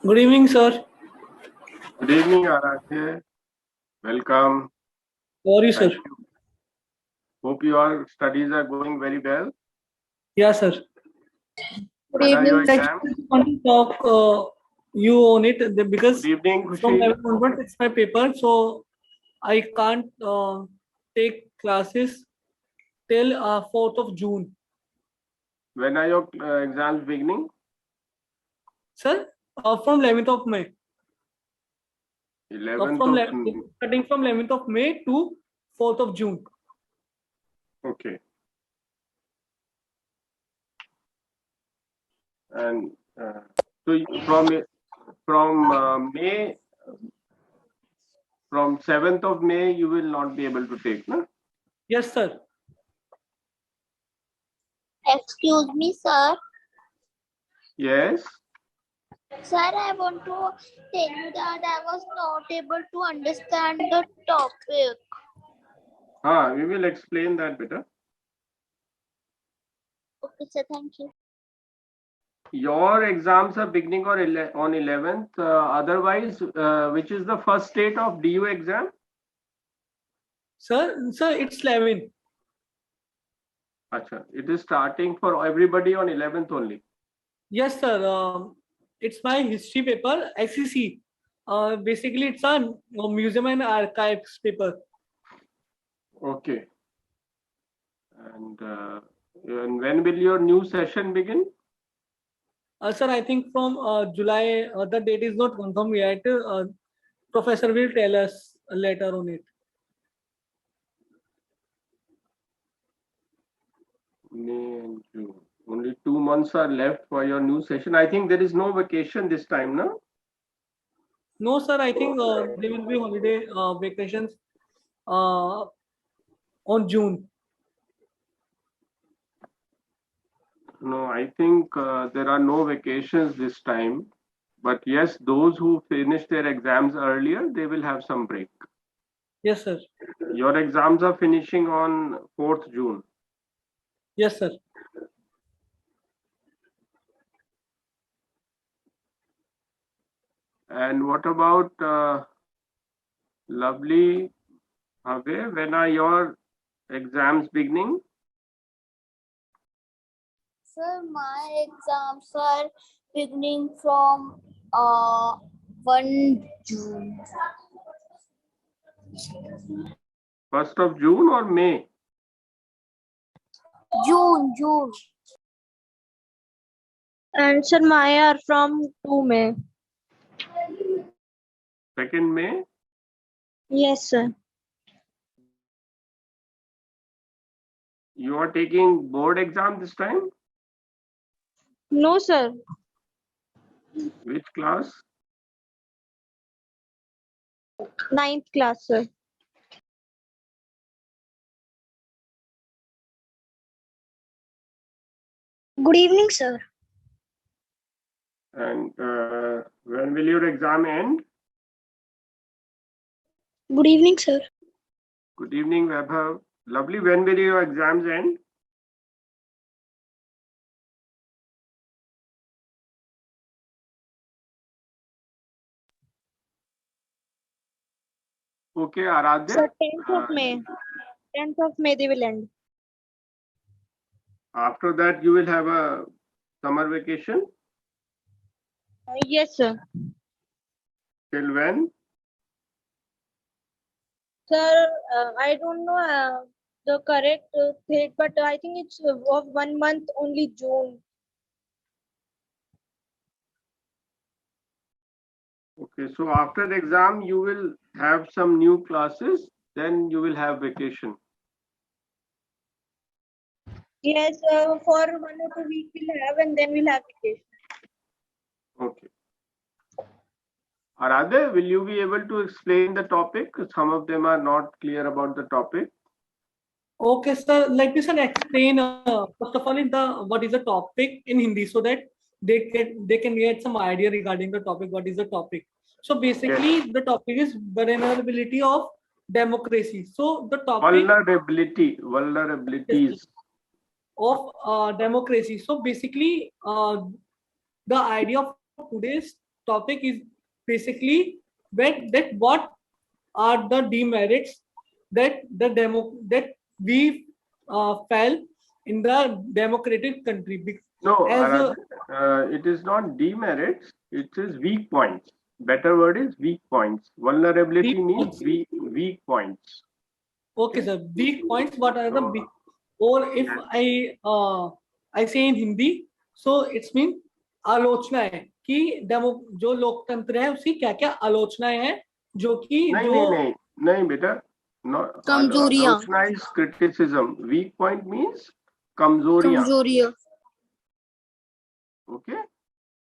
Good evening, sir. Good evening, Aradhya. Welcome. How are you, sir? Thank you. Hope your studies are going very well. Yeah, sir. Good evening. Your Actually, exam? I want to talk you on it because Good evening, from Khushi. 11 onwards it's my paper, so I can't take classes till 4th of June. When are your exams beginning? Sir, from 11th of May. 11th of May. Starting from 11th of May to 4th of June. Okay. And so from May, from 7th of May, you will not be able to take, no? Yes, sir. Excuse me, sir. Yes. Sir, I want to tell you that I was not able to understand the topic. We will explain that better. Okay, sir, thank you. Your exams are beginning on 11th. Otherwise, which is the first date of DU exam? Sir, it's 11. Acha, it is starting for everybody on 11th only. Yes, sir. It's my history paper, SEC. Basically, it's a museum and archives paper. Okay. And when will your new session begin? Sir, I think from July, the date is not confirmed yet. Professor will tell us later on it. May and June. Only 2 months are left for your new session. I think there is no vacation this time, no? No, sir, I think there will be holiday vacations on June. No, I think there are no vacations this time. But yes, those who finish their exams earlier, they will have some break. Yes, sir. Your exams are finishing on 4th June. Yes, sir. And what about lovely Have? When are your exams beginning? Sir, my exams are beginning from 1 June. 1st of June or May? June. And sir, mine are from 2 May. 2nd May? Yes, sir. You are taking board exam this time? No, sir. Which class? 9th class, sir. Good evening, sir. And when will your exam end? Good evening, sir. Good evening, Vaibhav. Lovely. When will your exams end? Okay, Aradhya. Sir, 10th of May. 10th of May they will end. After that, you will have a summer vacation? Yes, sir. Till when? Sir, I don't know the correct date, but I think it's of 1 month only, June. Okay, so after the exam, you will have some new classes, then you will have vacation. Yes, for 1 or 2 weeks we'll have, and then we'll have vacation. Okay. Aradhya, will you be able to explain the topic? Some of them are not clear about the topic. Okay, sir. Like this, I'll explain first of all in the what is the topic in Hindi so that they can get some idea regarding the topic. What is the topic? So basically, Yes. the topic is vulnerability of democracy. So the topic Vulnerabilities. of democracy. So basically, the idea of today's topic is basically that what are the demerits that that we fell in the democratic country. No, As a it is not demerits, it is weak points. Better word is weak points. Vulnerability weak means points. weak points. Okay, sir. Weak points. What are the weak? Or if I say in Hindi, so it's mean आलोचनाएं कि demo जो लोकतंत्र है उसकी क्या क्या आलोचनाएं हैं जो कि नहीं जो नहीं नहीं नहीं बेटा, कमजोरियां आलोचना is criticism. Weak point means कमजोरियां. कमजोरियां Okay,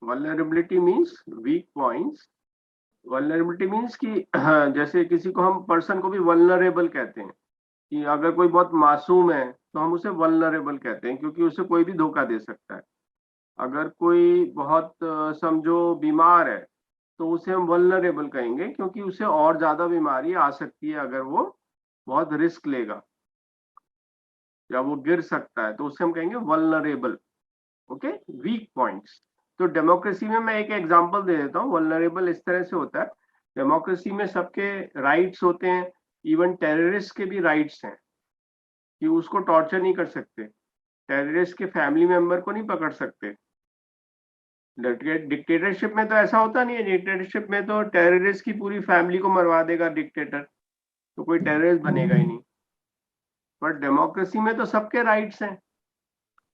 vulnerability means weak points. Vulnerability means कि जैसे किसी को हम पर्सन को भी vulnerable कहते हैं, कि अगर कोई बहुत मासूम है तो हम उसे vulnerable कहते हैं क्योंकि उसे कोई भी धोखा दे सकता है. अगर कोई बहुत समझो बीमार है तो उसे हम वल्नरेबल कहेंगे क्योंकि उसे और ज्यादा बीमारी आ सकती है अगर वो बहुत रिस्क लेगा या वो गिर सकता है, तो उसे हम कहेंगे वल्नरेबल. Okay, weak points. तो डेमोक्रेसी में मैं एक एग्जांपल दे देता हूँ. वल्नरेबल इस तरह से होता है, डेमोक्रेसी में सबके राइट्स होते हैं, इवन टेररिस्ट के भी राइट्स हैं कि उसको टॉर्चर नहीं कर सकते, टेररिस्ट के फैमिली मेंबर को नहीं पकड़ सकते. डिक्टेटरशिप में तो ऐसा होता नहीं है. डिक्टेटरशिप में तो टेररिस्ट की पूरी फैमिली को मरवा देगा डिक्टेटर, तो कोई टेररिस्ट बनेगा ही नहीं. पर डेमोक्रेसी में तो सबके राइट्स हैं,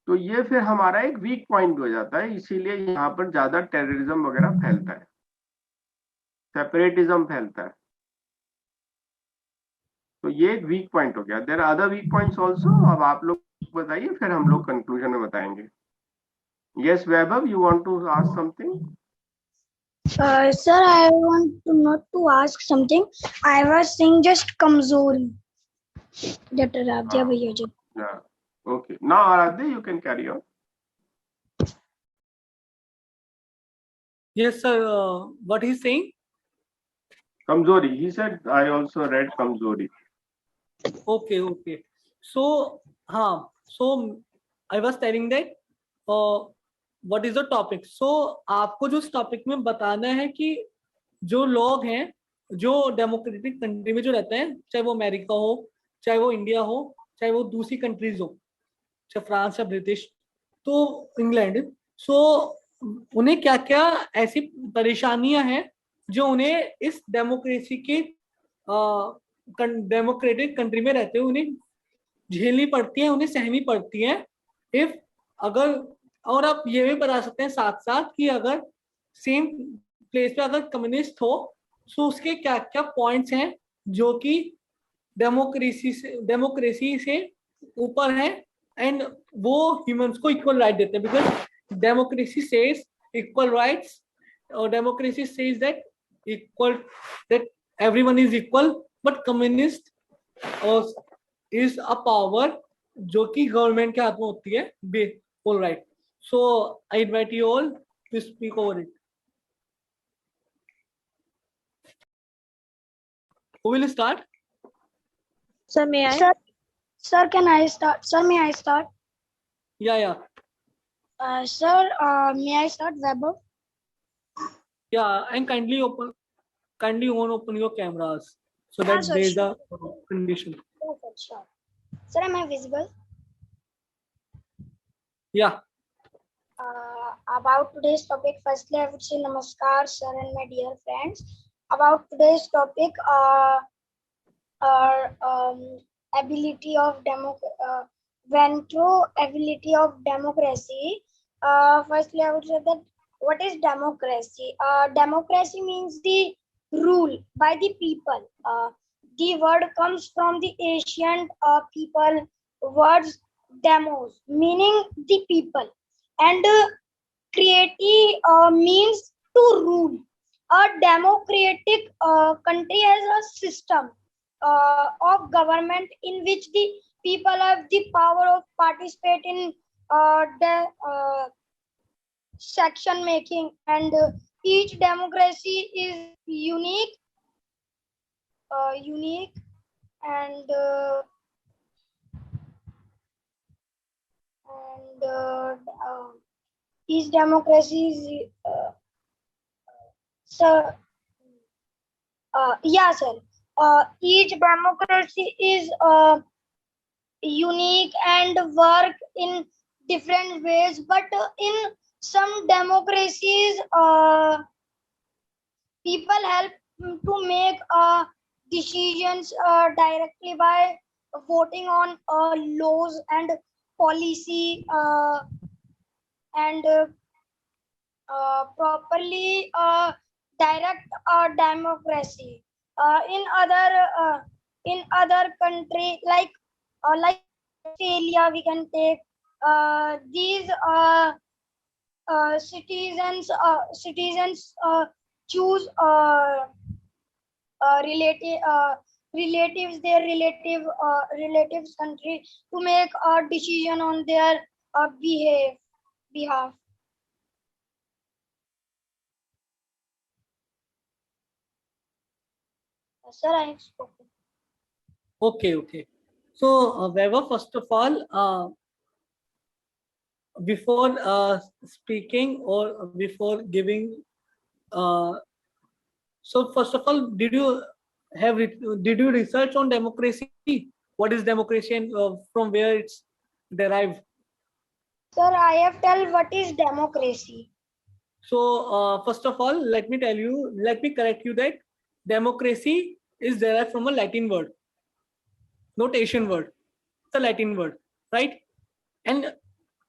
तो ये फिर हमारा एक वीक पॉइंट हो जाता है. इसीलिए यहाँ पर ज्यादा टेररिज्म वगैरह फैलता है, सेपरेटिज्म फैलता है. तो ये एक वीक पॉइंट हो गया. There are other weak points also. अब आप लोग बताइए, फिर हम लोग कंक्लूजन में बताएंगे. Yes, Vaibhav, you want to ask something? Sir, I want to not to ask something. I was saying just kamzori. That Aradhya bhaiya ji. Yeah. Okay. Now, Aradhya, you can carry on. yes sir. What he's saying? Kamzori. He said, I also read Kamzori. Okay. So I was telling that what is the topic. So आपको जो topic में बताना है कि जो लोग हैं जो डेमोक्रेटिक कंट्री में जो रहते हैं, चाहे वो अमेरिका हो, चाहे वो इंडिया हो, चाहे वो दूसरी कंट्रीज हो, चाहे फ्रांस या ब्रिटिश, तो इंग्लैंड, सो उन्हें क्या क्या ऐसी परेशानियां हैं जो उन्हें इस डेमोक्रेसी के डेमोक्रेटिक कंट्री में रहते हुए उन्हें झेलनी पड़ती है, उन्हें सहनी पड़ती है. इफ अगर, और आप ये भी बता सकते हैं साथ साथ कि अगर सेम प्लेस पे अगर कम्युनिस्ट हो तो उसके क्या क्या पॉइंट्स हैं जो कि डेमोक्रेसी से ऊपर है, एंड वो ह्यूमंस को इक्वल राइट देते हैं. Because democracy says equal rights, और democracy says that equal, that everyone is equal, but communist is a power जो कि गवर्नमेंट के हाथ में होती है. All right. So I invite you all to speak over it. Who will start? Sir, may I? Sir, can I start? Sir, may I start? Yeah. Sir, may I start, Vaibhav? Yeah, and kindly open your cameras so that sir, there is sure. a condition. Sure. Sir, am I visible? Yeah. About today's topic, firstly, I would say namaskar, sir, and my dear friends. About today's topic, ability of ability of democracy. Firstly, I would say that what is democracy? Democracy means the rule by the people. The word comes from the ancient people words demos, meaning the people, and creati means to rule. A democratic country has a system of government in which the people have the power of participate in the section making, and each democracy is unique and each democracy is sir. Yeah, sir. Each democracy is unique and work in different ways, but in some democracies, people help to make decisions directly by voting on laws and policy and properly direct democracy. In other country like Australia, we can take these citizens choose relatives their relatives country to make a decision on their behalf. Sir, I have spoken. Okay. So, Vaibhav, first of all, before speaking or before giving, uh, so first of all, did you research on democracy? What is democracy and from where it's derived? Sir, I have tell what is democracy. So, first of all, let me correct you that democracy is derived from a Latin word, not Asian word. It's a Latin word, right? And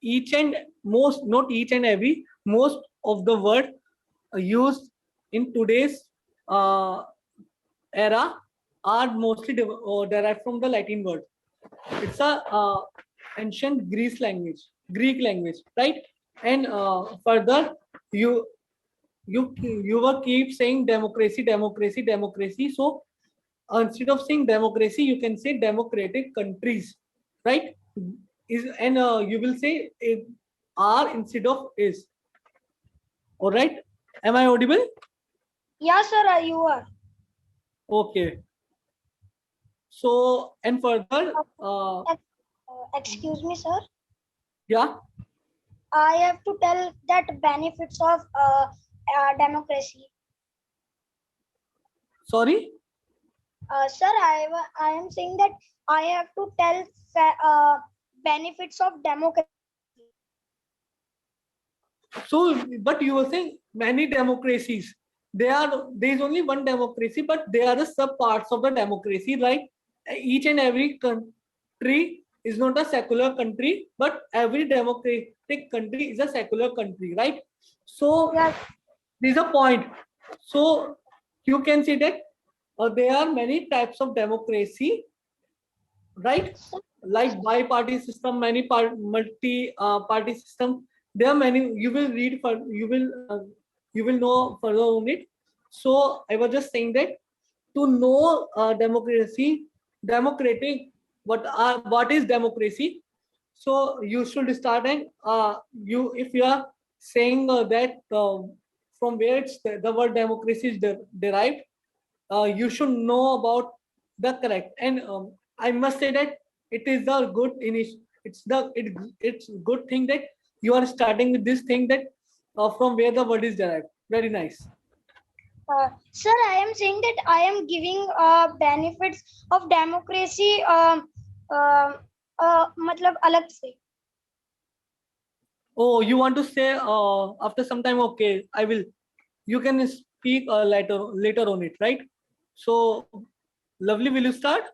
not each and every, most of the word used in today's uh, era are mostly derived from the Latin word. It's a ancient Greek language, right? And further, you you were keep saying democracy. So instead of saying democracy, you can say democratic countries, right? And you will say it are instead of is. All right. Am I audible? Yeah, sir, you are. Okay. So and further, Excuse me, sir. yeah. I have to tell that benefits of democracy. Sorry. Sir, I am saying that I have to tell benefits of democracy. So, but you were saying many democracies. There is only one democracy, but they are the sub parts of the democracy. Right? Each and every country is not a secular country, but every democratic country is a secular country. Right? So, Yes. there's a point. So, you can see that there are many types of democracy, right? Like bi-party system, multi-party system. There are many. You will read for you will know further on it. So I was just saying that to know democratic, what is democracy? So you should start and you if you are saying that from where the word democracy is derived, you should know about the correct. And I must say that it is a good it's good thing that you are starting with this thing that from where the word is derived. Very nice. Sir, I am saying that I am giving benefits of democracy मतलब अलग से. Oh, you want to say after some time? Okay, I will. You can speak later on it, right? So, lovely. Will you start?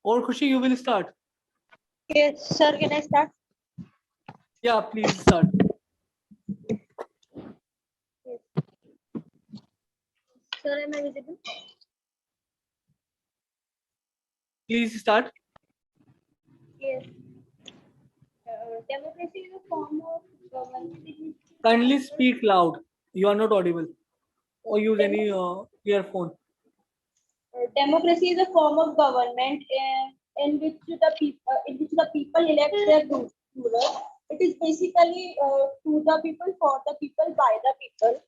Or Khushi, you will start. Yes, sir, can I start? Yeah, please start. Yes. Sir, am I visible? Please start. Yes. Democracy is a form of government. Kindly speak loud. You are not audible. Or use any earphone. Democracy is a form of government in which the people elect their rulers. It is basically to the people, for the people, by the people.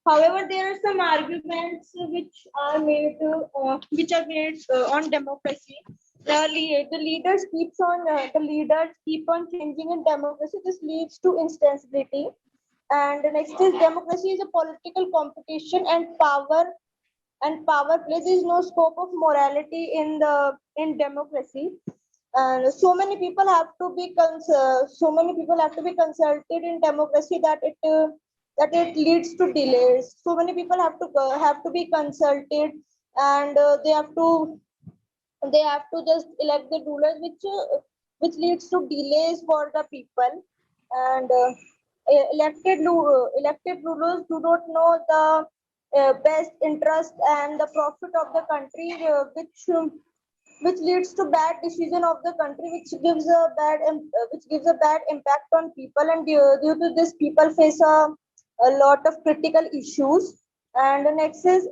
However, there are some arguments which are made on democracy. the leaders keep on changing in democracy. This leads to instability. And the next is democracy is a political competition and power play. There is no scope of morality in democracy. And so many people have to be consulted in democracy that it leads to delays. So many people have to be consulted, and they have to just elect the rulers, which leads to delays for the people. And elected rulers do not know the best interest and the profit of the country, which leads to bad decision of the country, which gives a bad impact on people. And due to this, people face a lot of critical issues. And the next is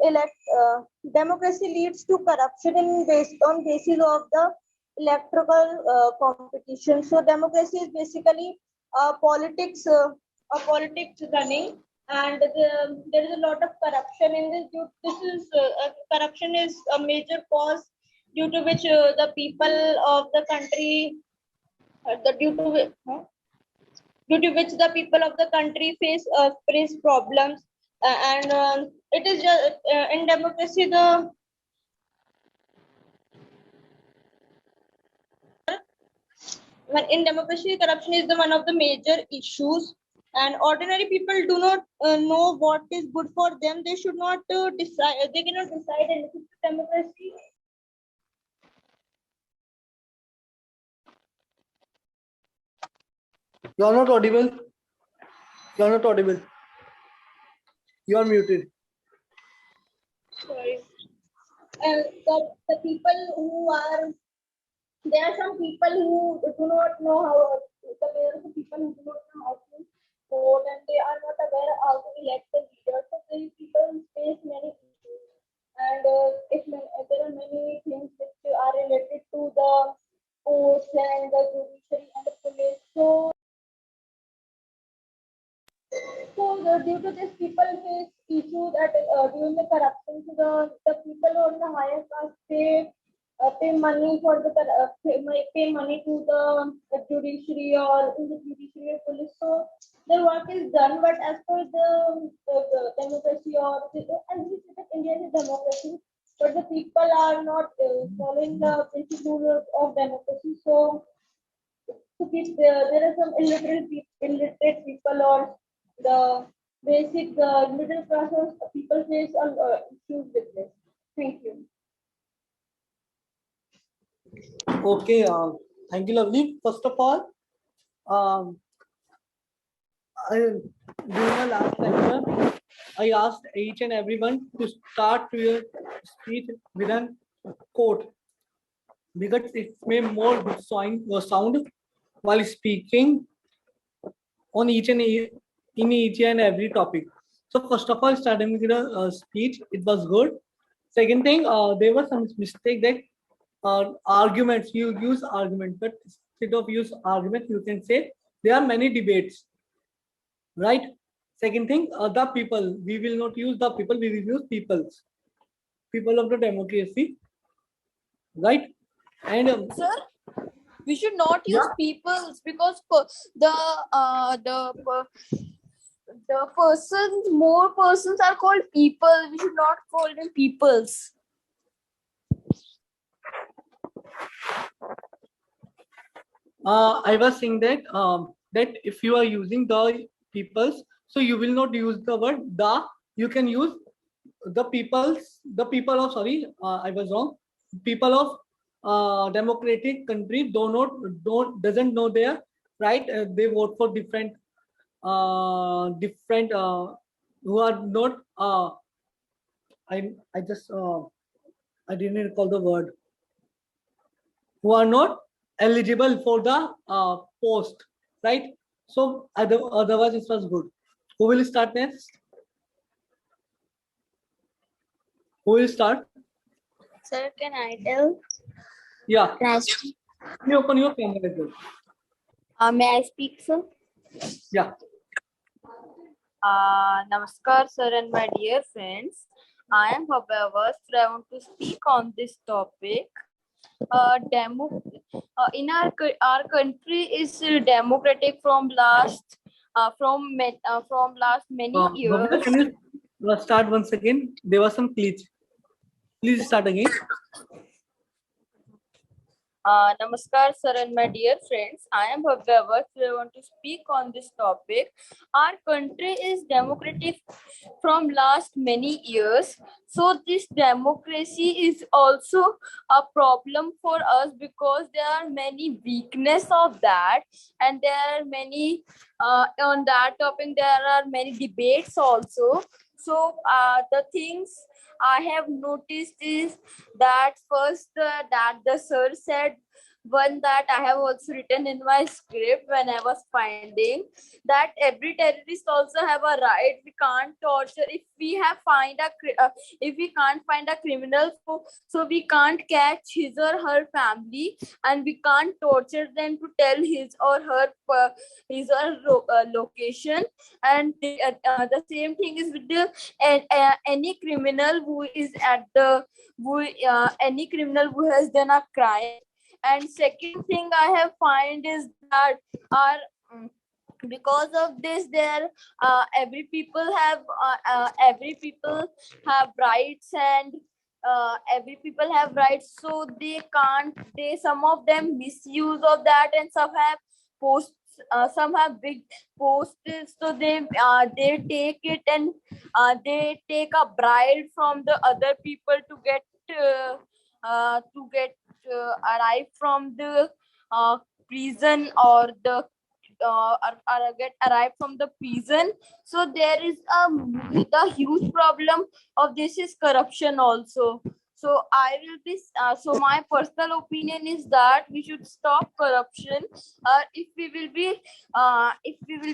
democracy leads to corruption based on basis of the electoral competition. So democracy is basically politics running, and there is a lot of corruption in this. Corruption is a major cause due to which the people of the country, due to which the people of the country face problems. And it is just in democracy corruption is the one of the major issues. And ordinary people do not know what is good for them. They should not decide. They cannot decide anything. Democracy. You are not audible. You are not audible. You are muted. Sorry. The people who are there are some people who do not know there are some people who do not know how to vote, and they are not aware how to elect the leaders. So these people face many issues. And there are many things which are related to the courts and the judiciary and the police. Due to this, people face issues during the corruption. So the people on the higher caste pay money for pay money to the judiciary or in the judiciary or police. So their work is done, but as per the democracy as we say that India is a democracy, but the people are not following the basic rules of democracy. So there are some illiterate people, or the basic middle class people face issues with this. Thank you. Okay. Thank you, Lovely. First of all, during the last lecture, I asked each and everyone to start your speech with a quote, because it may more good sound while speaking on in each and every topic. So first of all, starting with the speech, it was good. Second thing, there was some mistake that arguments, you use argument, but instead of use argument, you can say there are many debates, right? Second thing, the people, we will not use the people, we will use people of the democracy, right? And Sir, we should not use peoples, because the persons, more persons are called people. We should not call them peoples. I was saying that that if you are using the peoples, so you will not use the word the. You can use the peoples. The people of, sorry, I was wrong. People of democratic country doesn't know their right. They vote for different who are not. I just I didn't recall the word. Who are not eligible for the post, right? So otherwise it was good. Who will start next? Who will start? Sir, can I tell? Yeah. Can I speak? You open your camera as well. May I speak, sir? Yeah. Namaskar, sir, and my dear friends. I am Habavas. I want to speak on this topic. in our country is democratic from last many Bhavya, years. can you start once again? There was some glitch. Please start again. Namaskar, sir, and my dear friends. I am Bhavya Vats. I want to speak on this topic. Our country is democratic from last many years. So this democracy is also a problem for us because there are many weakness of that, and there are many on that topic. There are many debates also. So the things I have noticed is that first that the sir said one that I have also written in my script when I was finding that every terrorist also have a right. We can't torture if we have if we can't find a criminal, so we can't catch his or her family, and we can't torture them to tell his or her location. And the same thing is with the any criminal who is at the any criminal who has done a crime. And second thing I have find is that our because of this there every people have rights, and every people have rights, so they can't they some of them misuse of that, and some have posts some have big posts, so they take it, and they take a bribe from the other people to get arrive from the prison, or the or get arrived from the prison. So there is the huge problem of this is corruption also. So I will be so my personal opinion is that we should stop corruption. If we will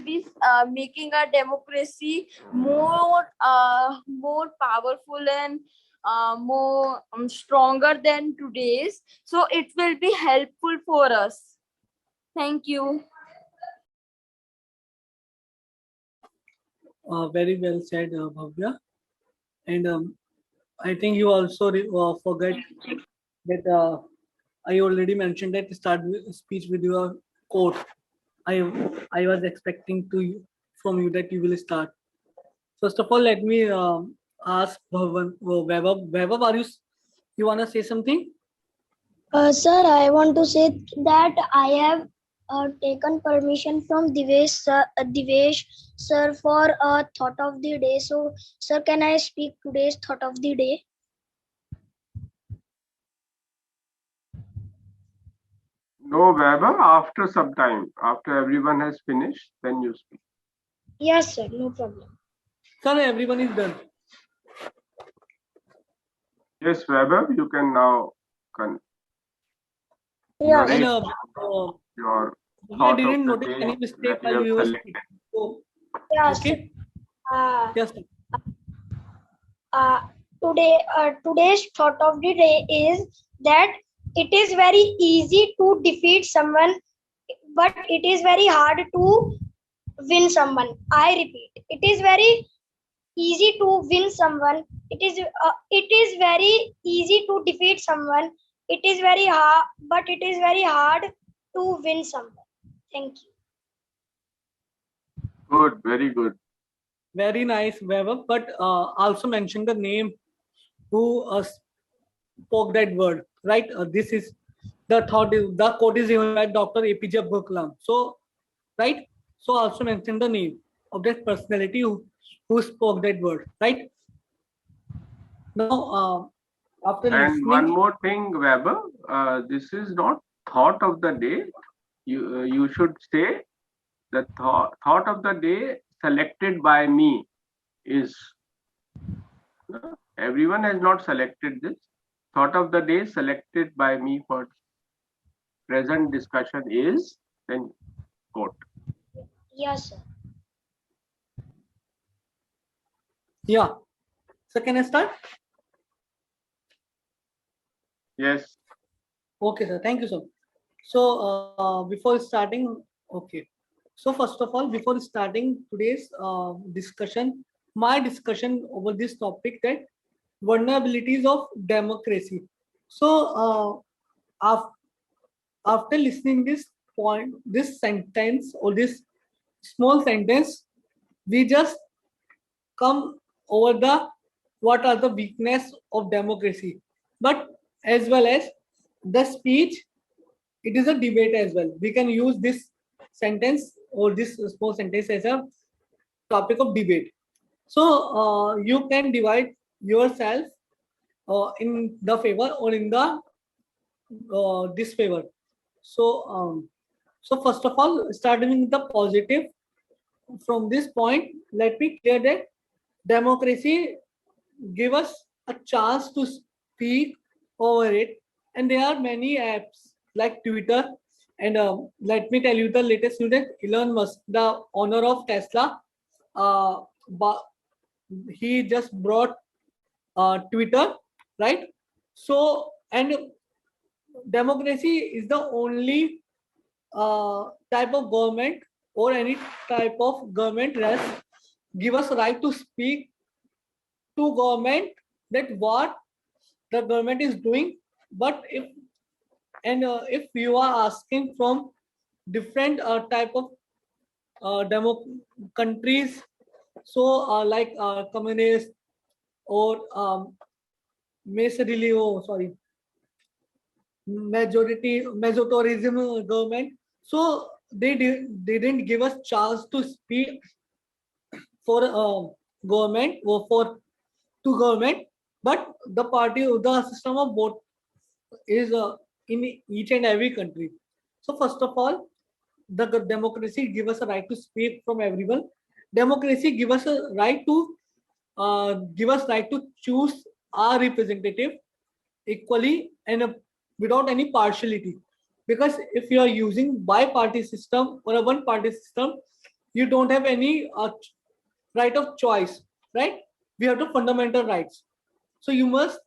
be making our democracy more powerful and more stronger than today's, so it will be helpful for us. Thank you. Very well said, Bhavya. And I think you also forget that I already mentioned that speech with your quote. I I was expecting from you that you will start. First of all, let me ask Vaibhav, you wanna say something? Sir, I want to say that I have taken permission from Devesh sir for a thought of the day. So, sir, can I speak today's thought of the day? No, Weber, after some time, after everyone has finished, then you speak. Yes, sir, no problem. Sir, everyone is done. Yes, Weber, you can now Yes. And your I thought of didn't the notice day any mistake that while you you have were selected. speaking. So, Yes. okay. Yes. Sir. Today's thought of the day is that it is very easy to defeat someone, but it is very hard to win someone. I repeat, it is very easy to win someone. It is very easy to defeat someone. It is very hard, but it is very hard to win someone. Thank you. Good, very good. Very nice, Vaibhav. But also mention the name who spoke that word, right? This is the quote is given by Dr. APJ Abdul Kalam. So, right? So also mention the name of that personality who spoke that word, right? Now, after And listening, one more thing, Weber, this is not thought of the day. You should say the thought of the day selected by me is. Everyone has not selected this. Thought of the day selected by me for present discussion is, then quote. Yes, sir. yeah. So can I start? Yes. Okay, sir. Thank you, sir. So before starting, okay. So first of all, before starting today's discussion, my discussion over this topic that vulnerabilities of democracy. So after listening this sentence or this small sentence, we just come over the what are the weakness of democracy, but as well as the speech. It is a debate as well. We can use this sentence or this small sentence as a topic of debate. So you can divide yourself in the favor or in the disfavor. So first of all, starting with the positive, from this point, let me clear that democracy give us a chance to speak over it, and there are many apps like Twitter. And let me tell you the latest news that Elon Musk, the owner of Tesla, uh, he just brought Twitter, right? So, and democracy is the only type of government or any type of government that give us right to speak to government that what the government is doing. But if you are asking from different type of demo countries, so like communist or sorry, majoritarianism government, so they didn't give us chance to speak for government or for to government. But the party, the system of vote is in each and every country. So first of all, the democracy give us a right to speak from everyone. Democracy give us a right to choose our representative equally and without any partiality. Because if you are using bi-party system or a one-party system, you don't have any right of choice, right? We have the fundamental rights. So you must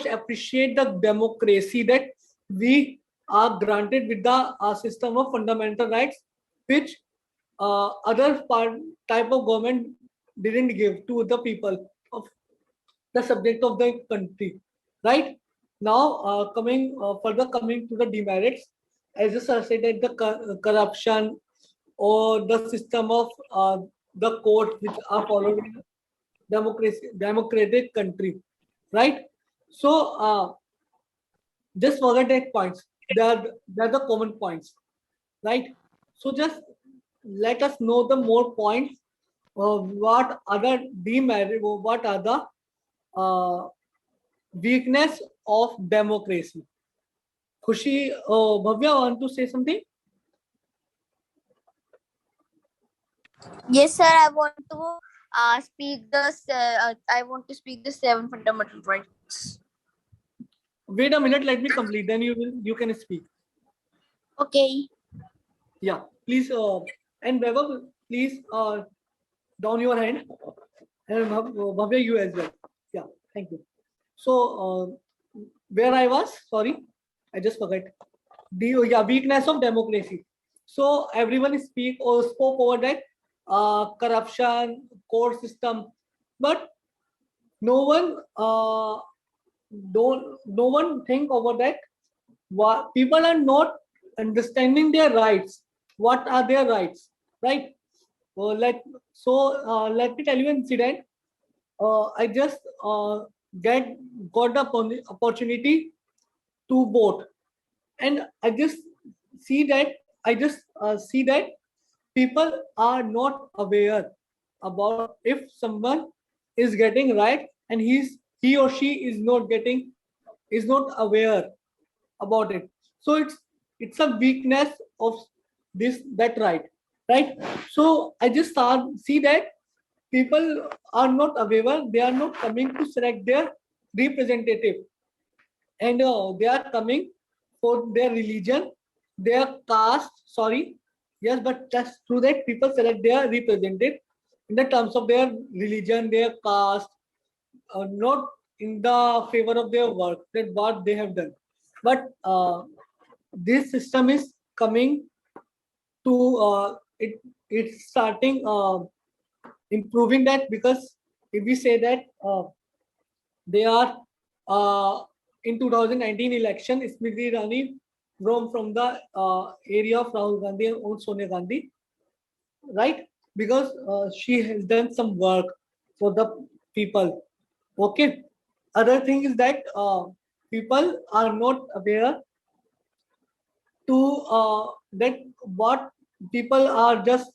appreciate the democracy that we are granted with the system of fundamental rights, which other type of government didn't give to the people of the subject of the country, right? Now, coming to the demerits, as you said that the corruption or the system of the court which are followed in democratic country, right? So just forget that points. They're the common points, right? So just let us know the more points. What other demerit? What are the uh, weakness of democracy? Khushi, Bhavya, want to say something? Yes, sir. I want to speak the seven fundamental rights. Wait a minute, let me complete. Then you can speak. Okay. Yeah, please. And Vaibhav, please down your hand. And Bhavya, you as well. Yeah, thank you. So, where I was, sorry, I just forgot. Yeah, weakness of democracy. So everyone spoke over that corruption, court system, but no one no one think over that. People are not understanding their rights. What are their rights, right? Let me tell you an incident. I just got the opportunity to vote, and I just see that people are not aware about if someone is getting right and he or she is not aware about it. So it's a weakness of this that right. So I just see that people are not aware. They are not coming to select their representative, and they are coming for their religion, their caste. Sorry, yes, but just through that people select their representative in the terms of their religion, their caste, not in the favor of their work that what they have done. But this system is coming to it's starting improving that, because if we say that they are uh, in 2019 election, Smriti Irani roamed from the area of Rahul Gandhi and Sonia Gandhi, right? Because she has done some work for the people. Okay. Other thing is that people are not aware to that what people are just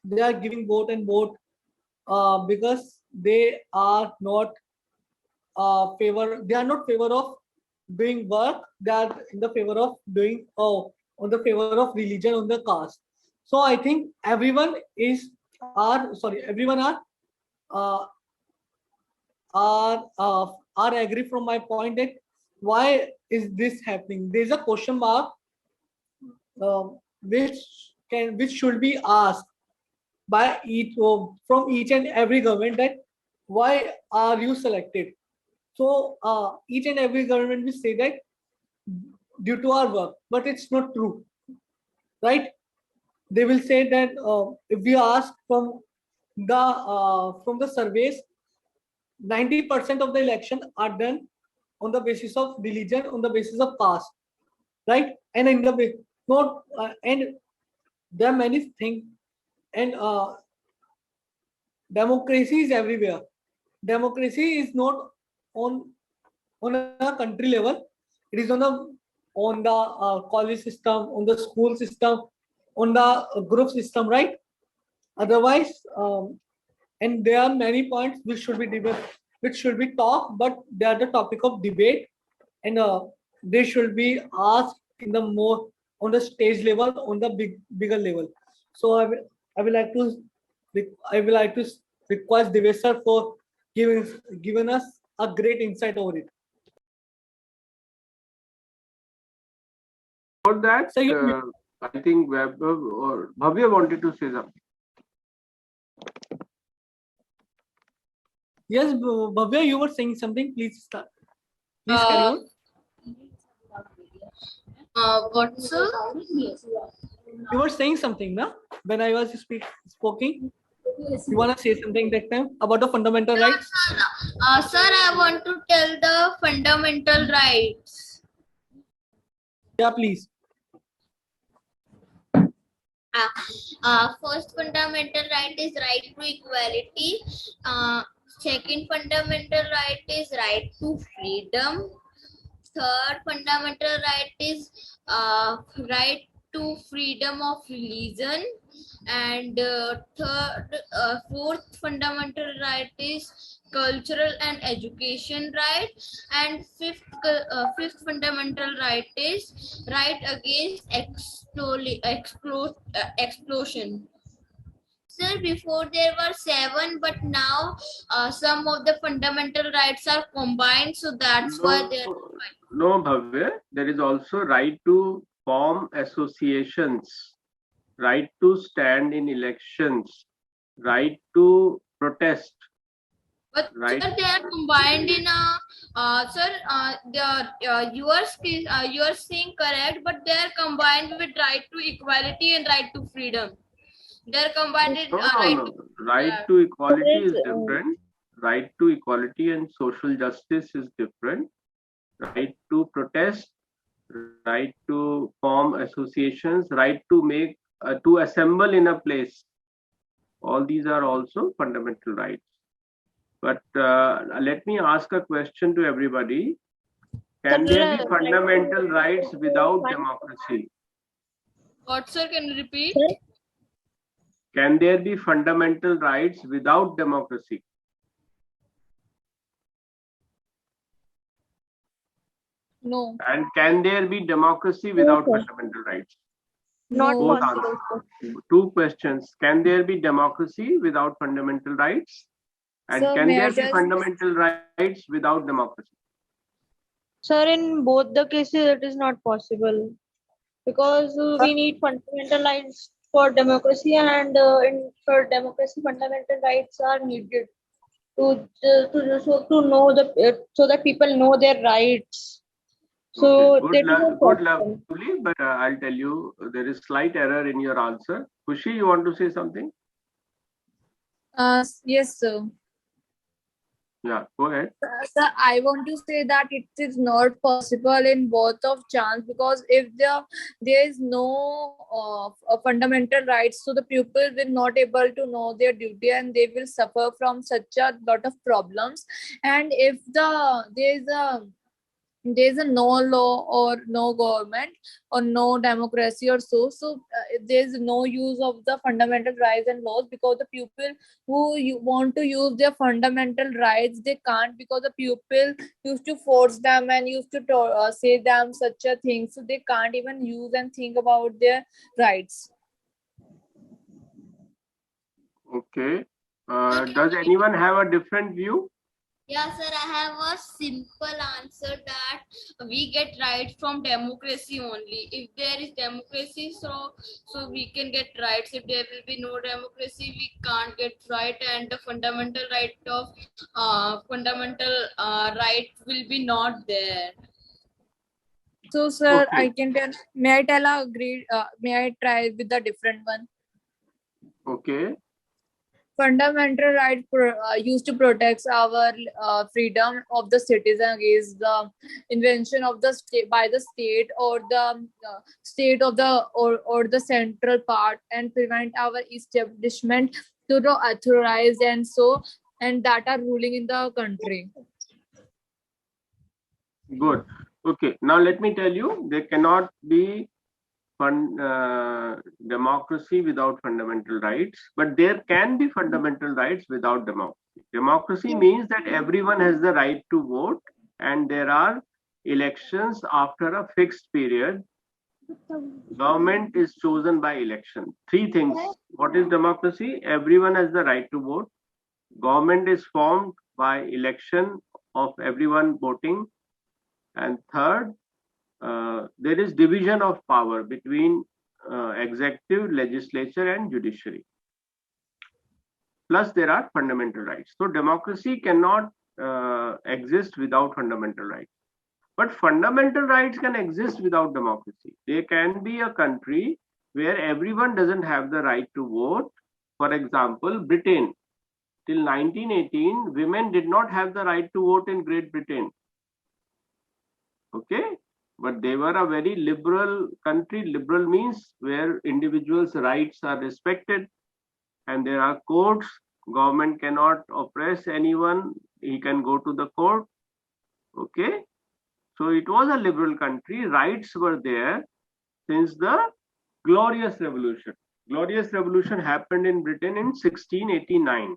they are giving vote and vote because they are not favor of doing work. They are in the favor of doing on the favor of religion, on the caste. So I think everyone uh, are agree from my point that why is this happening. There is a question mark which should be asked by each from each and every government, that why are you selected. So each and every government will say that due to our work, but it's not true, right? They will say that if we ask from the surveys, 90% of the election are done on the basis of religion, on the basis of caste, right? And in the way, not and there are many things, and democracy is everywhere. Democracy is not on a country level. It is on the college system, on the school system, on the group system, right? Otherwise, and there are many points which should be which should be talked, but they are the topic of debate, and they should be asked in the more on the stage level, on the bigger level. So I will like to request Devesh sir for giving us a great insight over it. For that, So I think Vaibhav or Bhavya wanted to say something. yes, Bhavya, you were saying something. Please start. Please carry on. What, sir? You were saying something, na? When I was speaking. You want to say something that time about the fundamental rights? Sir, I want to tell the fundamental rights. Yeah, please. First fundamental right is right to equality. Second fundamental right is right to freedom. Third fundamental right is right to freedom of religion. And fourth fundamental right is cultural and education right. And fifth fundamental right is right against explosion. Sir, before there were 7, but now some of the fundamental rights are combined, so that's why they're No, Bhavya, there is also right to form associations, right to stand in elections, right to protest. But right. Sir, they are combined in a sir. You are saying correct, but they are combined with right to equality and right to freedom. They are combined in No. Right to equality is different. Right to equality and social justice is different. Right to protest, right to form associations, right to make to assemble in a place. All these are also fundamental rights. But let me ask a question to everybody. Can there be fundamental rights without democracy? What, sir? Can you repeat? Can there be fundamental rights without democracy? No. And can there be democracy without fundamental rights? Not Both possible. answers. 2 questions. Can there be democracy without fundamental rights? And Sir, can may there I be just- fundamental rights without democracy? Sir, in both the cases, it is not possible because we need fundamental rights for democracy, and for democracy, fundamental rights are needed to know so that people know their rights. So Okay, that is not good, possible. lovely. But I'll tell you, there is slight error in your answer. Khushi, you want to say something? Yes, sir. Yeah, go ahead. Sir, I want to say that it is not possible in both of chance, because if there is no fundamental rights, so the pupil will not able to know their duty and they will suffer from such a lot of problems. And if there is a no law or no government or no democracy or there is no use of the fundamental rights and laws, because the people who want to use their fundamental rights, they can't, because the people used to force them and used to say them such a thing, so they can't even use and think about their rights. Okay. Does anyone have a different view? Yeah, sir, I have a simple answer that we get rights from democracy only. If there is democracy, so we can get rights. If there will be no democracy, we can't get right, and the fundamental right will be not there. So, sir, Okay. I can tell. May I tell a great? May I try with a different one? Okay. Fundamental right used to protect our freedom of the citizen against the invention of the state by the state, or the state of the or the central part, and prevent our establishment to the authorized and that are ruling in the country. Good. Okay. Now let me tell you, there cannot be democracy without fundamental rights, but there can be fundamental rights without democracy. Democracy means that everyone has the right to vote, and there are elections after a fixed period. Government is chosen by election. Three things. What is democracy? Everyone has the right to vote. Government is formed by election of everyone voting. And third, there is division of power between executive, legislature, and judiciary. Plus, there are fundamental rights. So, democracy cannot exist without fundamental rights. But fundamental rights can exist without democracy. There can be a country where everyone doesn't have the right to vote. For example, Britain. Till 1918, women did not have the right to vote in Great Britain. Okay? But they were a very liberal country. Liberal means where individuals' rights are respected and there are courts. Government cannot oppress anyone. He can go to the court. Okay? So it was a liberal country. Rights were there since the Glorious Revolution. Glorious Revolution happened in Britain in 1689.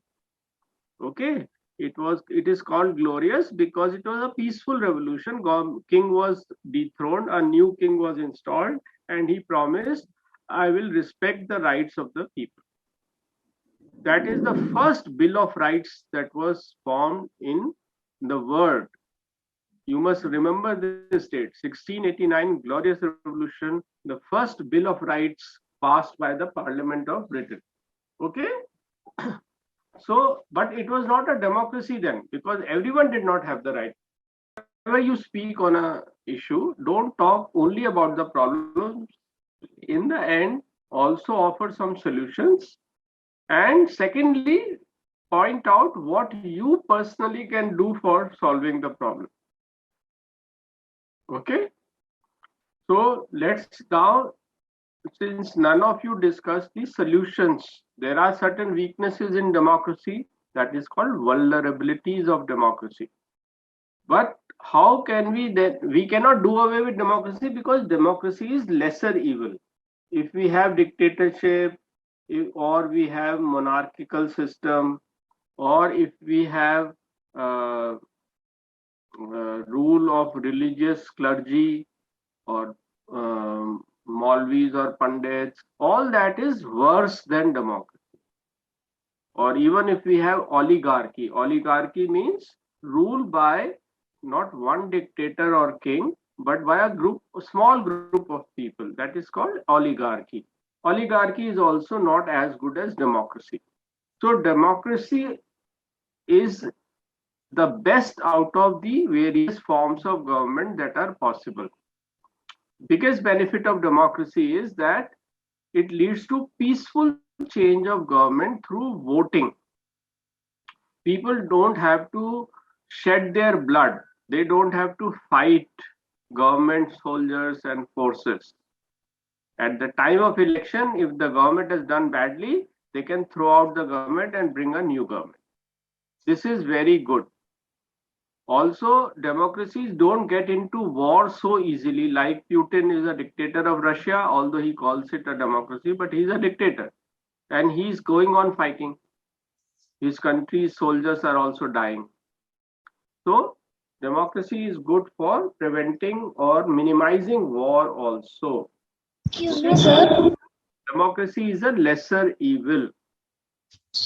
Okay? It is called glorious because it was a peaceful revolution. King was dethroned, a new king was installed, and he promised, I will respect the rights of the people. That is the first Bill of Rights that was formed in the world. You must remember this date, 1689, Glorious Revolution, the first Bill of Rights passed by the Parliament of Britain. Okay? So, but it was not a democracy then, because everyone did not have the right. Whenever you speak on a issue, don't talk only about the problems. In the end, also offer some solutions. And secondly, point out what you personally can do for solving the problem. Okay? So let's now, since none of you discussed the solutions, there are certain weaknesses in democracy that is called vulnerabilities of democracy. But how can we cannot do away with democracy because democracy is lesser evil. If we have dictatorship, or we have monarchical system, or if we have rule of religious clergy or Maulvis or Pandits, all that is worse than democracy. Or even if we have oligarchy, oligarchy means rule by not one dictator or king, but by a small group of people. That is called oligarchy. Oligarchy is also not as good as democracy. So democracy is the best out of the various forms of government that are possible. Biggest benefit of democracy is that it leads to peaceful change of government through voting. people don't have to shed their blood. They don't have to fight government, soldiers and forces. At the time of election, if the government has done badly, they can throw out the government and bring a new government. This is very good. Also, democracies don't get into war so easily. Like Putin is a dictator of Russia, although he calls it a democracy, but he's a dictator and he's going on fighting. His country's soldiers are also dying. So, democracy is good for preventing or minimizing war also. Excuse me, sir. Democracy is a lesser evil.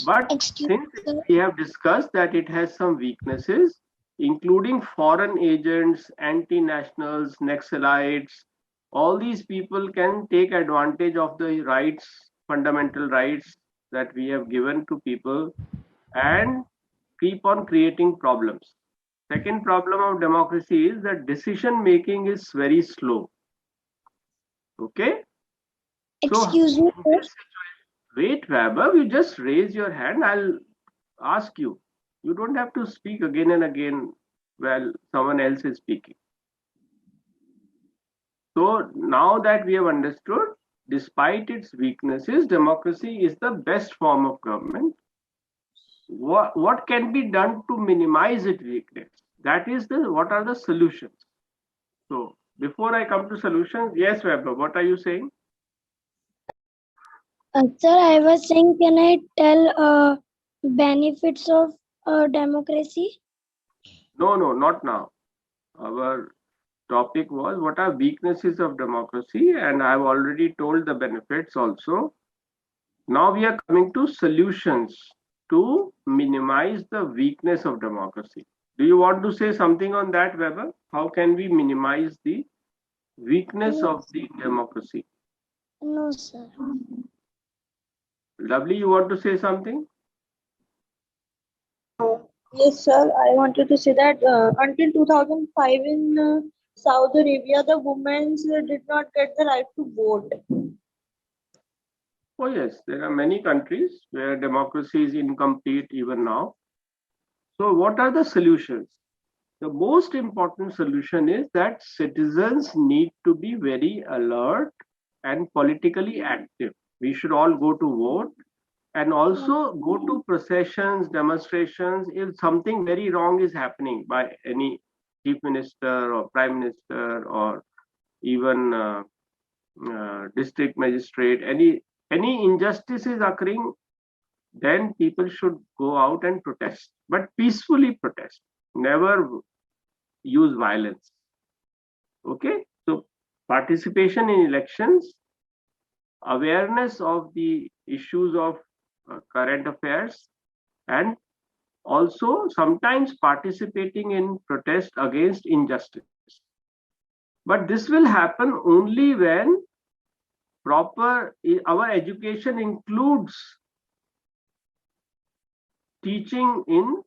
But Excuse since me, sir. we have discussed that it has some weaknesses, including foreign agents, anti-nationals, Naxalites, all these people can take advantage of the rights, fundamental rights that we have given to people and keep on creating problems. Second problem of democracy is that decision making is very slow. Okay? Excuse me, sir. Wait, Weber, you just raise your hand. I'll ask you. You don't have to speak again and again while someone else is speaking. So now that we have understood, despite its weaknesses, democracy is the best form of government. What can be done to minimize its weakness? That is what are the solutions? So before I come to solutions, yes, Weber, what are you saying? Sir, I was saying, can I tell benefits of democracy? No, not now. Our topic was what are weaknesses of democracy, and I've already told the benefits also. Now we are coming to solutions to minimize the weakness of democracy. Do you want to say something on that, Weber? How can we minimize the weakness of the democracy? No, sir. Lovely, you want to say something? Yes, sir. I wanted to say that until 2005 in Saudi Arabia, the women did not get the right to vote. Oh yes, there are many countries where democracy is incomplete even now. So what are the solutions? The most important solution is that citizens need to be very alert and politically active. We should all go to vote and also go to processions, demonstrations if something very wrong is happening by any chief minister or prime minister or even district magistrate. Any injustice is occurring, then people should go out and protest, but peacefully protest. Never use violence. Okay, so participation in elections, awareness of the issues of current affairs, and also sometimes participating in protest against injustice. But this will happen only when our education includes teaching in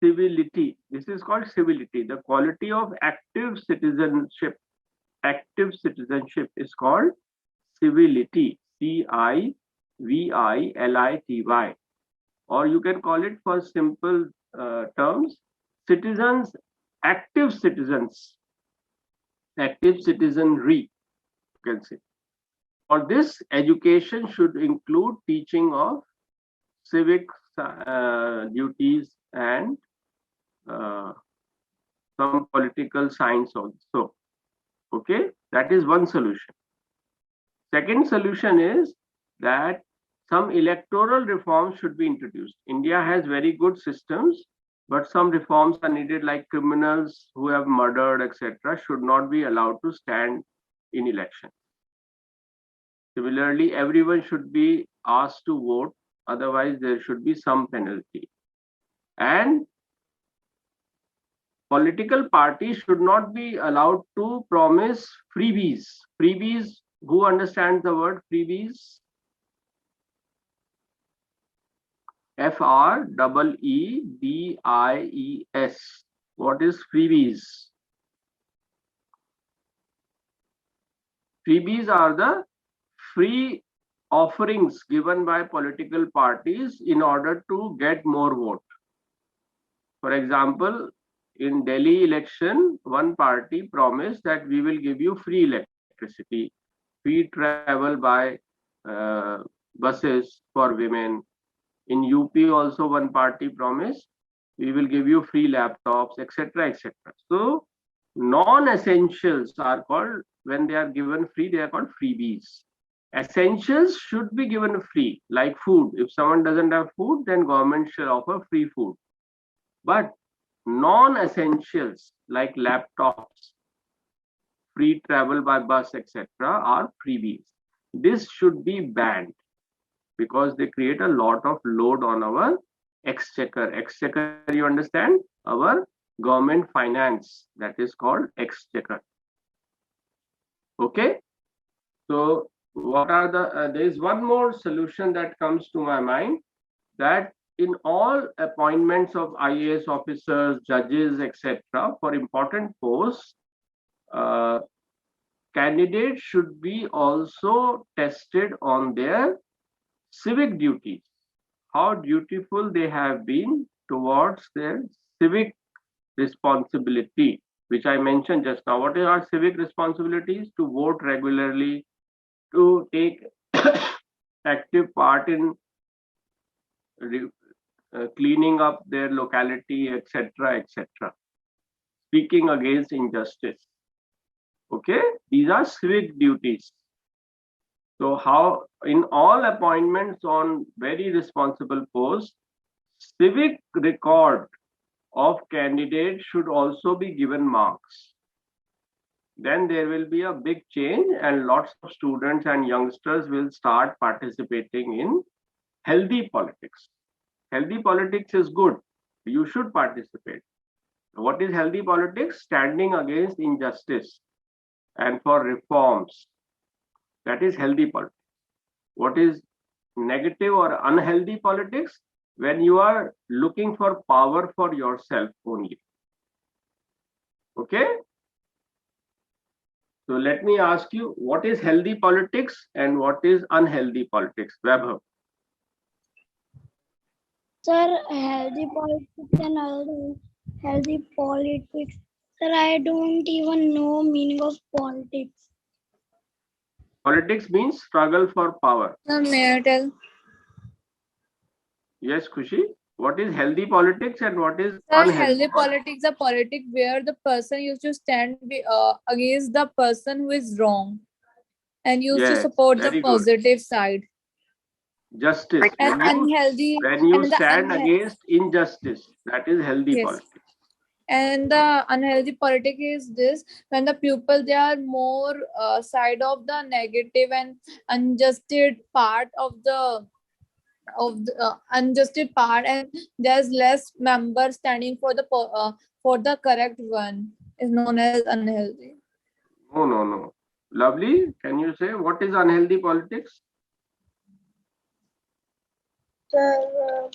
civility. This is called civility. The quality of active citizenship. Active citizenship is called civility. CIVILITY. Or you can call it for simple terms, citizens, active citizens, active citizenry, you can say. For this, education should include teaching of civic duties and some political science also. Okay, that is one solution. Second solution is that some electoral reforms should be introduced. India has very good systems, but some reforms are needed, like criminals who have murdered, etc., should not be allowed to stand in election. Similarly, everyone should be asked to vote, otherwise there should be some penalty. And political parties should not be allowed to promise freebies. Freebies, who understands the word freebies? FREEBIES. What is freebies? Freebies are the free offerings given by political parties in order to get more vote. For example, in Delhi election, one party promised that we will give you free electricity, free travel by buses for women. In UP also one party promised we will give you free laptops, etc., etc. So non-essentials are called, when they are given free, they are called freebies. Essentials should be given free, like food. If someone doesn't have food, then government shall offer free food. But non-essentials like laptops, free travel by bus, etc., are freebies. This should be banned because they create a lot of load on our exchequer. Exchequer, you understand? Our government finance, that is called exchequer. Okay? So what are the, there is one more solution that comes to my mind, that in all appointments of IAS officers, judges, etc., for important posts, candidates should be also tested on their civic duties, how dutiful they have been towards their civic responsibility, which I mentioned just now. What are our civic responsibilities? To vote regularly, to take active part in cleaning up their locality, etc., etc., speaking against injustice. Okay, these are civic duties. So how in all appointments on very responsible posts, civic record of candidates should also be given marks. Then there will be a big change and lots of students and youngsters will start participating in healthy politics. Healthy politics is good. You should participate. What is healthy politics? Standing against injustice and for reforms. That is healthy politics. What is negative or unhealthy politics? When you are looking for power for yourself only. Okay? So let me ask you, what is healthy politics and what is unhealthy politics? Vaibhav. Sir, healthy politics and healthy politics. Sir, I don't even know meaning of politics. Politics means struggle for power. Sir, may I tell? Yes, Khushi. What is healthy politics and what is Sir, unhealthy healthy politics? politics are politics where the person used to stand against the person who is wrong and used to Yes, support the very good. positive side. Justice. And unhealthy, When you and the stand against injustice, that is healthy yes. politics. And the unhealthy politics is this, when the people, they are more side of the negative and unjusted part of the unjusted part, and there's less members standing for the correct one, is known as unhealthy. No. Lovely. Can you say what is unhealthy politics? Sir,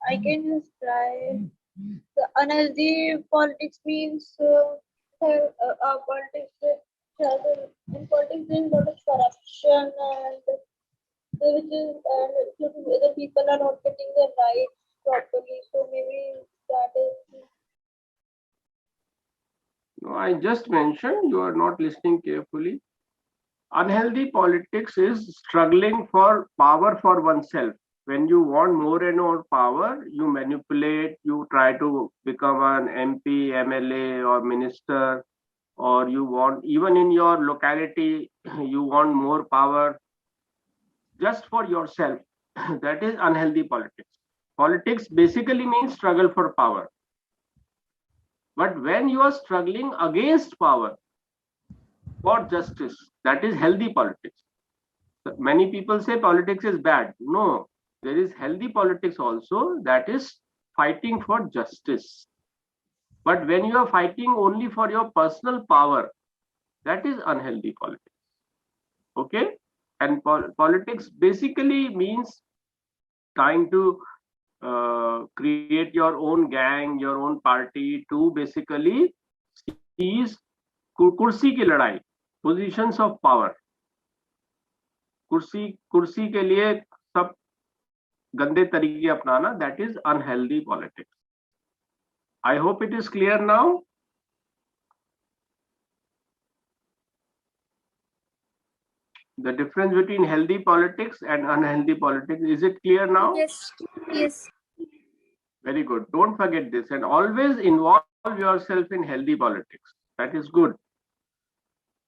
I can just try. The unhealthy politics means politics in politics there's a lot of corruption and the people are not getting their rights properly. So maybe that is. No, I just mentioned, you are not listening carefully. Unhealthy politics is struggling for power for oneself. When you want more and more power, you manipulate, you try to become an MP, MLA or minister, or you want, even in your locality, you want more power just for yourself. That is unhealthy politics. Politics basically means struggle for power. But when you are struggling against power for justice, that is healthy politics. Many people say politics is bad. No, there is healthy politics also, that is fighting for justice. But when you are fighting only for your personal power, that is unhealthy politics. Okay? And politics basically means trying to create your own gang, your own party to basically seize kursi ki ladai, positions of power. कुर्सी के लिए सब गंदे तरीके अपनाना, that is unhealthy politics. I hope it is clear now. The difference between healthy politics and unhealthy politics, is it clear now? Yes. Yes. Very good. Don't forget this, and always involve yourself in healthy politics. That is good.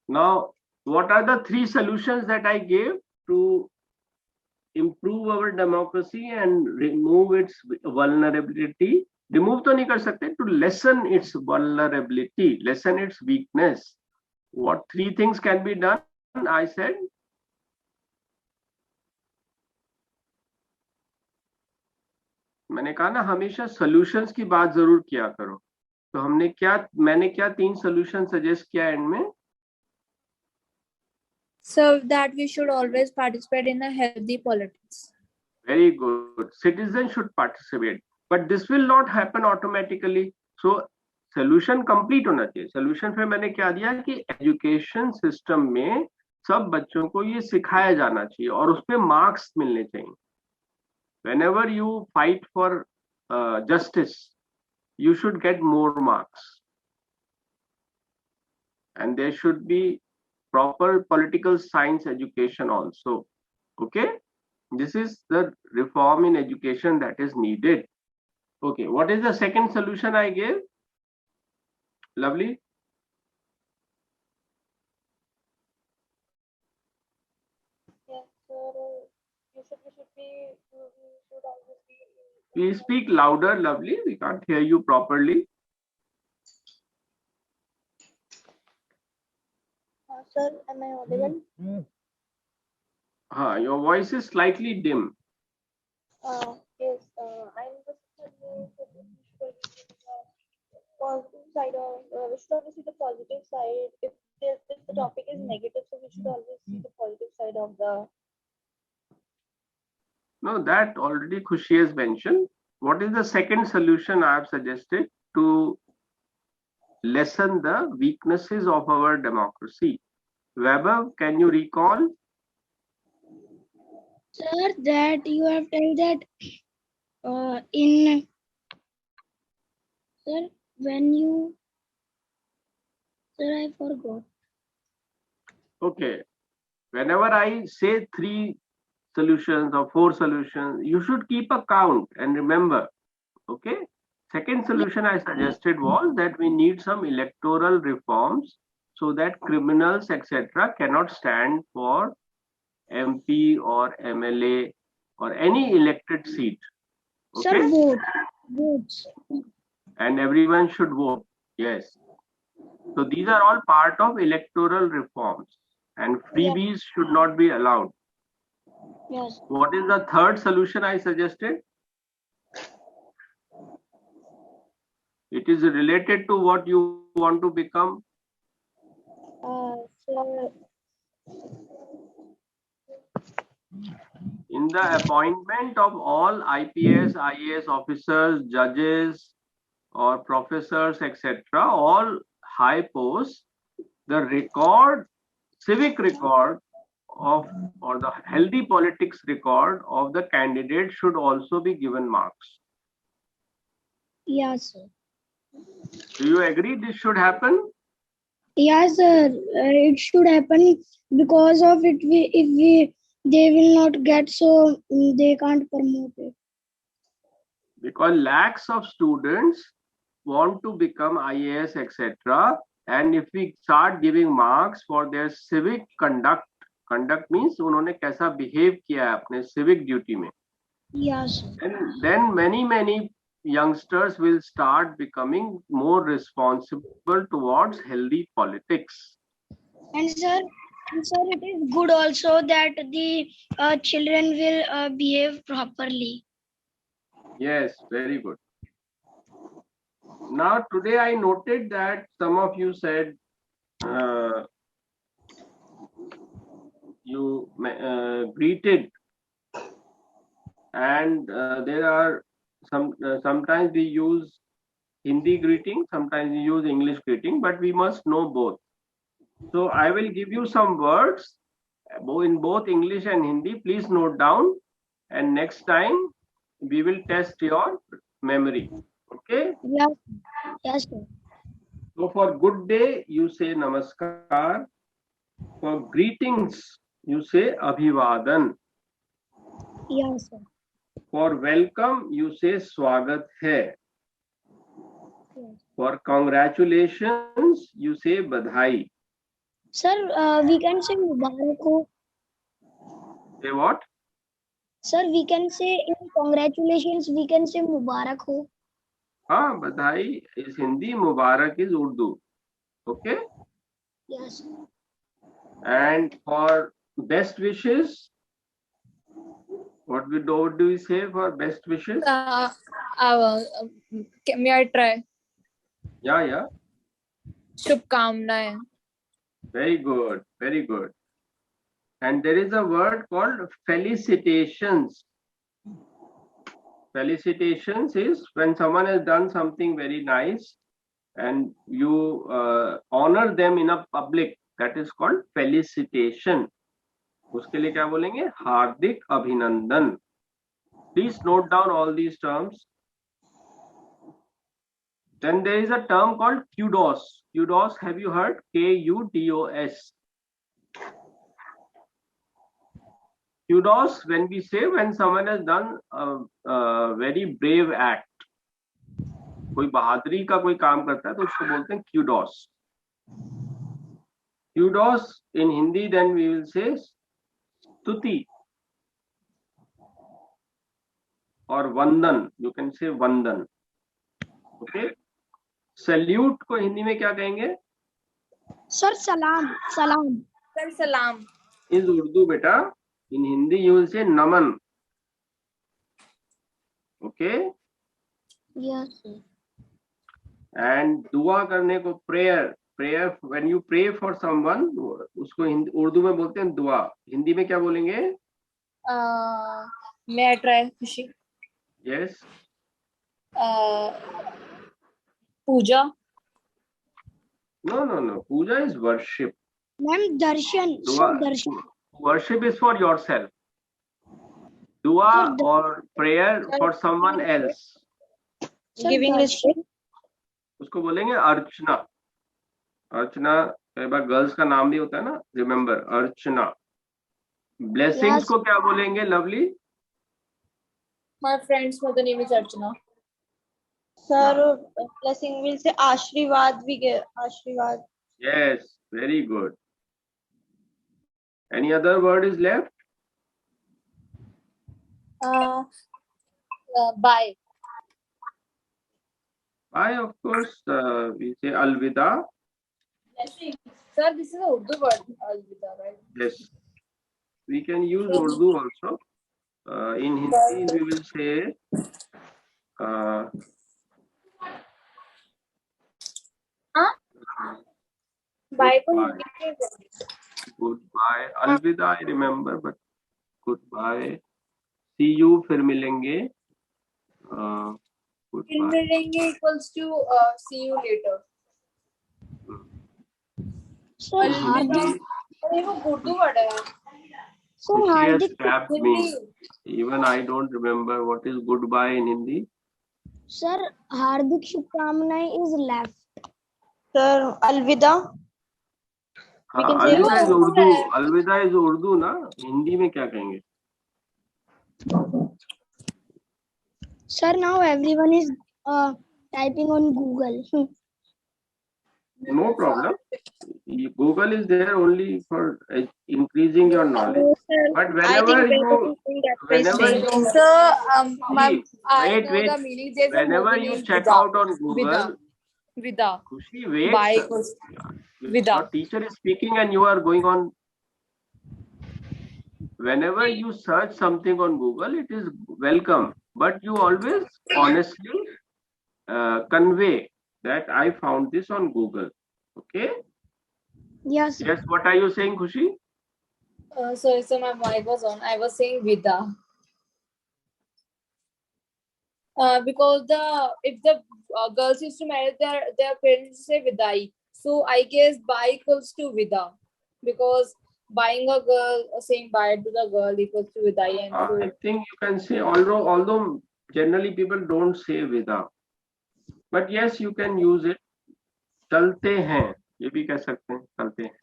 Now, what are the 3 solutions that I gave to improve our democracy and remove its vulnerability? Remove to nahi kar sakte, to lessen its vulnerability, lessen its weakness. What 3 things can be done? I said, मैंने कहा ना हमेशा solutions की बात जरूर किया करो. तो मैंने क्या 3 सॉल्यूशन सजेस्ट किया एंड में? So that we should always participate in a healthy politics. Very good. Citizens should participate, but this will not happen automatically. So solution complete होना चाहिए. Solution पे मैंने क्या दिया कि एजुकेशन सिस्टम में सब बच्चों को ये सिखाया जाना चाहिए और उस पे मार्क्स मिलने चाहिए. Whenever you fight for justice, you should get more marks, and there should be proper political science education also. Okay, this is the reform in education that is needed. Okay, what is the second solution I gave? Lovely. Yes, sir. We should always be. Please speak louder, Lovely. We can't hear you properly. Sir, am I audible? Your voice is slightly dim. Yes, I understand the positive side of, we should always see the positive side. If the topic is negative, so we should always see the positive side of the. No, that already Khushi has mentioned. What is the second solution I have suggested to lessen the weaknesses of our democracy? Weber, can you recall? Sir, that you have told that in sir when you sir I forgot. Okay. Whenever I say 3 solutions or 4 solutions, you should keep a count and remember. Okay. Second solution I suggested was that we need some electoral reforms so that criminals, etc., cannot stand for MP or MLA or any elected seat. Okay? Sir, votes. And everyone should vote. Yes. So these are all part of electoral reforms, and freebies should not be allowed. Yes. What is the third solution I suggested? It is related to what you want to become. Sir, In the appointment of all IPS, IAS officers, judges, or professors, etc., all high posts, the record, civic record of, or the healthy politics record of the candidate should also be given marks. yes, sir. Do you agree this should happen? Yes, sir. It should happen because of it. They will not get, so they can't promote it. Because lakhs of students want to become IAS, etc., and if we start giving marks for their civic conduct means उन्होंने कैसा behave किया है अपने civic duty में. Yes. And then many youngsters will start becoming more responsible towards healthy politics. And sir, it is good also that the children will behave properly. Yes, very good. Now today I noted that some of you said you greeted, and there are sometimes we use Hindi greeting, sometimes we use English greeting, but we must know both. So I will give you some words in both English and Hindi. Please note down, and next time we will test your memory. Okay. Yes. Yes, sir. So for good day, you say namaskar. For greetings, you say abhivadan. Yes, sir. For welcome, you say swagat hai. Yes. For congratulations, you say badhai. Sir, we can say Mubarak ho. Say what? Sir, we can say in congratulations, we can say Mubarak ho. हाँ, बधाई is Hindi, Mubarak is Urdu. Okay. Yes. And for best wishes, what do we say for best wishes? May I try? Yeah. Shubhkamnaएं. Very good, very good. And there is a word called felicitations. Felicitations is when someone has done something very nice and you honor them in a public. That is called felicitation. उसके लिए क्या बोलेंगे? हार्दिक अभिनंदन. Please note down all these terms. Then there is a term called kudos. Kudos, have you heard? Kudos. Kudos, when we say when someone has done a very brave act, कोई बहादुरी का कोई काम करता है तो उसको बोलते हैं kudos. Kudos in Hindi, then we will say स्तुति or vandan. You can say vandan. Okay. Salute को हिंदी में क्या कहेंगे? Sir, salam. Salam. Sir, salam. Is Urdu beta. In Hindi you will say naman. Okay. Yes, sir. And दुआ करने को prayer. Prayer, when you pray for someone, उसको उर्दू में बोलते हैं दुआ. हिंदी में क्या बोलेंगे? May I try, Khushi? Yes. Puja. No. Puja is worship. Ma'am, darshan. Dua, Darshan. worship is for yourself. Dua or prayer for someone else. Sir, Giving respect. उसको बोलेंगे अर्चना. अर्चना कई बार गर्ल्स का नाम भी होता है ना. रिमेम्बर, अर्चना. Blessings Yes. को क्या बोलेंगे? Lovely. My friend's mother name is Archana. Sir, blessing will say Ashrivad. We get Ashrivad. Yes, very good. Any other word is left? Bye. Bye, of course. We say alvida. Sir, this is a Urdu word, Alvida, right? Yes. We can use Urdu also. In Hindi, we will say Bye. Goodbye. Alvida, I remember, but goodbye. See you, फिर मिलेंगे. Goodbye. Milenge equals to see you later. So, Hardik. ये वो Urdu word है. So, She has Hardik. tapped me. Even I don't remember what is goodbye in Hindi. Sir, Hardik Shubhkamnaएं is left. Sir, Alvida. We can say अलविदा is Urdu. अलविदा is Urdu ना. हिंदी में क्या कहेंगे? Sir, now everyone is typing on Google. No problem. Google is there only for increasing your knowledge. But whenever you So, wait. the meaning. There's Whenever a you check out on Google, Vida. Khushi, wait. Bye. Your teacher is speaking and you are going on. Whenever you search something on Google, it is welcome. But you always honestly convey that I found this on Google. Okay? Yes. Yes, what are you saying, Khushi? So my mic was on. I was saying Vida. Because if the girls used to marry their parents say Vidai. So I guess Ba equals to Vida. Because buying a girl, saying bye to the girl equals to vidai, and so I think you can say, although generally people don't say vida, but yes, you can use it. चलते हैं, ये भी कह सकते हैं, चलते हैं.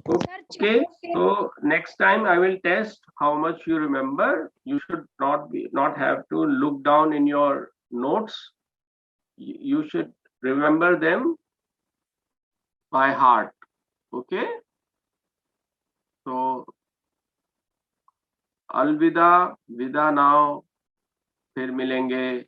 Okay, so next time I will test how much you remember. You should not have to look down in your notes. You should remember them by heart. Okay. So अलविदा, विदा now, फिर मिलेंगे